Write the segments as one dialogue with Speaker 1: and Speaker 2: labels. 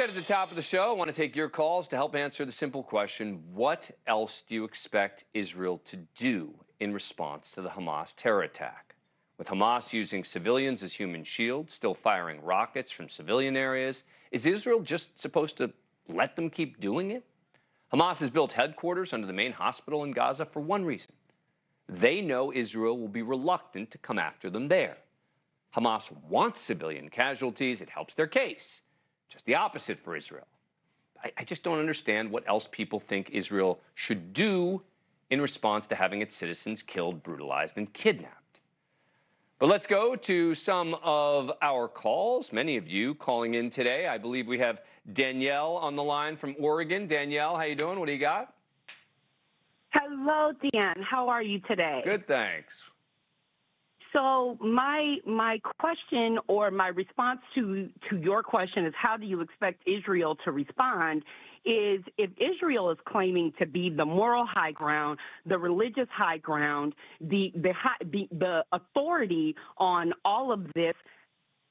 Speaker 1: said at the top of the show, I want to take your calls to help answer the simple question, what else do you expect Israel to do in response to the Hamas terror attack? With Hamas using civilians as human shields, still firing rockets from civilian areas, is Israel just supposed to let them keep doing it? Hamas has built headquarters under the main hospital in Gaza for one reason. They know Israel will be reluctant to come after them there. Hamas wants civilian casualties. It helps their case. Just the opposite for Israel. I just don't understand what else people think Israel should do in response to having its citizens killed, brutalized, and kidnapped. But let's go to some of our calls. Many of you calling in today. I believe we have Danielle on the line from Oregon. Danielle, how you doing? What do you got?
Speaker 2: Hello, Dan. How are you today?
Speaker 1: Good, thanks.
Speaker 2: So my question or my response to your question is, how do you expect Israel to respond? Is if Israel is claiming to be the moral high ground, the religious high ground, the authority on all of this,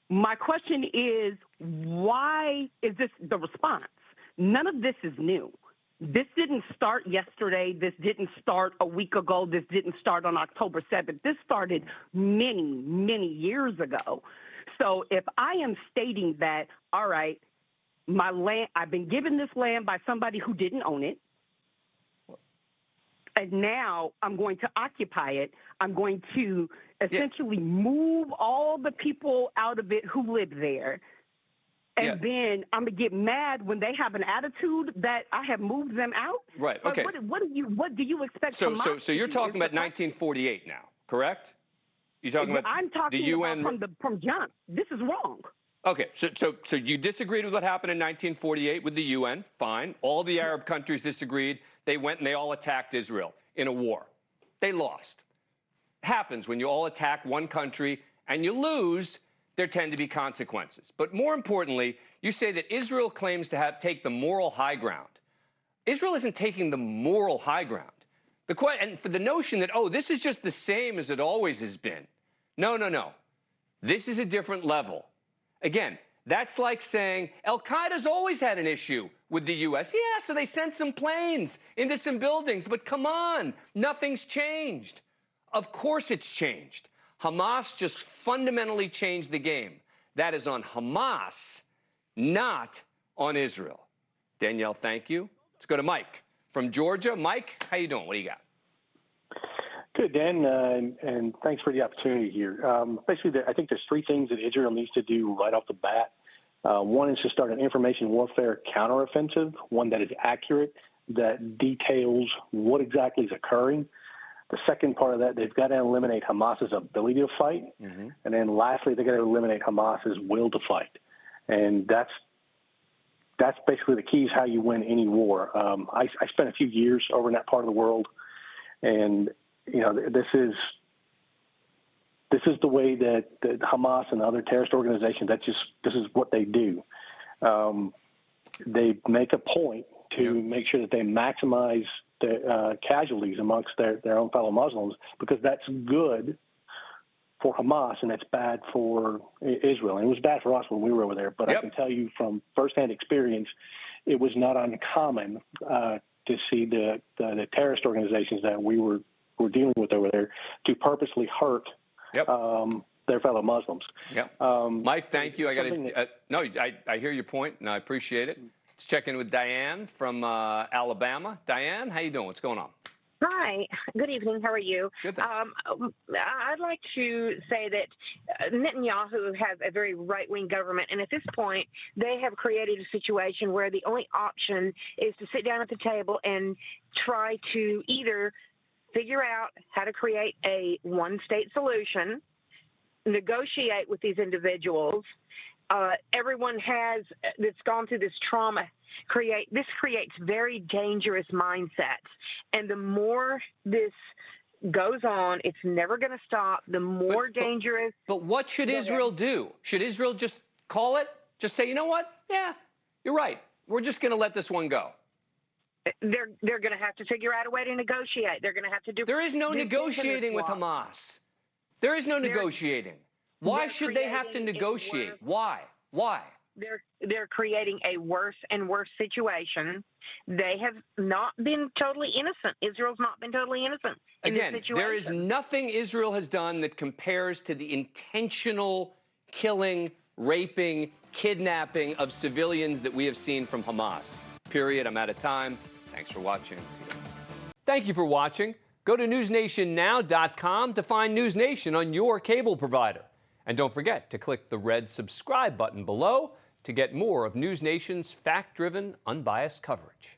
Speaker 2: my question is, why is this the response? None of this is new. This didn't start yesterday. This didn't start a week ago. This didn't start on October 7th. This started many, many years ago. So if I am stating that, all right, my land, I've been given this land by somebody who didn't own it, and now I'm going to occupy it. I'm going to essentially move all the people out of it who live there. And then I'm going to get mad when they have an attitude that I have moved them out.
Speaker 1: Right. Okay.
Speaker 2: What do you expect?
Speaker 1: So you're talking about 1948 now, correct? You're talking about
Speaker 2: I'm talking
Speaker 1: the UN
Speaker 2: about from John. This is wrong.
Speaker 1: Okay. So you disagreed with what happened in 1948 with the UN. Fine. All the Arab countries disagreed. They went and they all attacked Israel in a war. They lost. It happens when you all attack one country and you lose. There tend to be consequences. But more importantly, you say that Israel claims to take the moral high ground. Israel isn't taking the moral high ground. And for the notion that, oh, this is just the same as it always has been. No, no, no. This is a different level. Again, that's like saying Al-Qaeda's always had an issue with the U.S. Yeah, so they sent some planes into some buildings. But come on, nothing's changed. Of course it's changed. Hamas just fundamentally changed the game. That is on Hamas, not on Israel. Danielle, thank you. Let's go to Mike from Georgia. Mike, how you doing? What do you got?
Speaker 3: Good, Dan, and thanks for the opportunity here. Basically, I think there's three things that Israel needs to do right off the bat. One is to start an information warfare counteroffensive, one that is accurate, that details what exactly is occurring. The second part of that, they've got to eliminate Hamas's ability to fight. Mm-hmm. And then lastly, they've got to eliminate Hamas's will to fight. And that's basically the key is how you win any war. I spent a few years over in that part of the world. And, you know, this is the way that Hamas and other terrorist organizations, this is what they do. They make a point to make sure that they maximize the casualties amongst their own fellow Muslims, because that's good for Hamas and that's bad for Israel. And it was bad for us when we were over there. But I can tell you from firsthand experience, it was not uncommon to see the terrorist organizations that we were dealing with over there to purposely hurt their fellow Muslims.
Speaker 1: Mike, thank you. I hear your point, and I appreciate it. Let's check in with Diane from Alabama. Diane, how you doing? What's going on?
Speaker 4: Hi. Good evening. How are you?
Speaker 1: Good, thanks.
Speaker 4: I'd like to say that Netanyahu has a very right-wing government, and at this point, they have created a situation where the only option is to sit down at the table and try to either figure out how to create a one-state solution, negotiate with these individuals. Everyone that's gone through this trauma this creates very dangerous mindsets. And the more this goes on, it's never going to stop. The more dangerous.
Speaker 1: But what should Israel do? Should Israel just call it? Just say, you know what? Yeah, you're right. We're just going to let this one go.
Speaker 4: They're going to have to figure out a way to negotiate. They're going to have to do.
Speaker 1: There is no negotiating with Hamas. There is no negotiating. Why should they have to negotiate? Why?
Speaker 4: they're creating a worse and worse situation. They have not been totally innocent. Israel's not been totally innocent in
Speaker 1: Again,
Speaker 4: this situation.
Speaker 1: there is nothing Israel has done that compares to the intentional killing, raping, kidnapping of civilians that we have seen from Hamas. Period. I'm out of time. Thanks for watching. See you. Thank you for watching. Go to newsnationnow.com to find NewsNation on your cable provider. And don't forget to click the red subscribe button below to get more of NewsNation's fact-driven, unbiased coverage.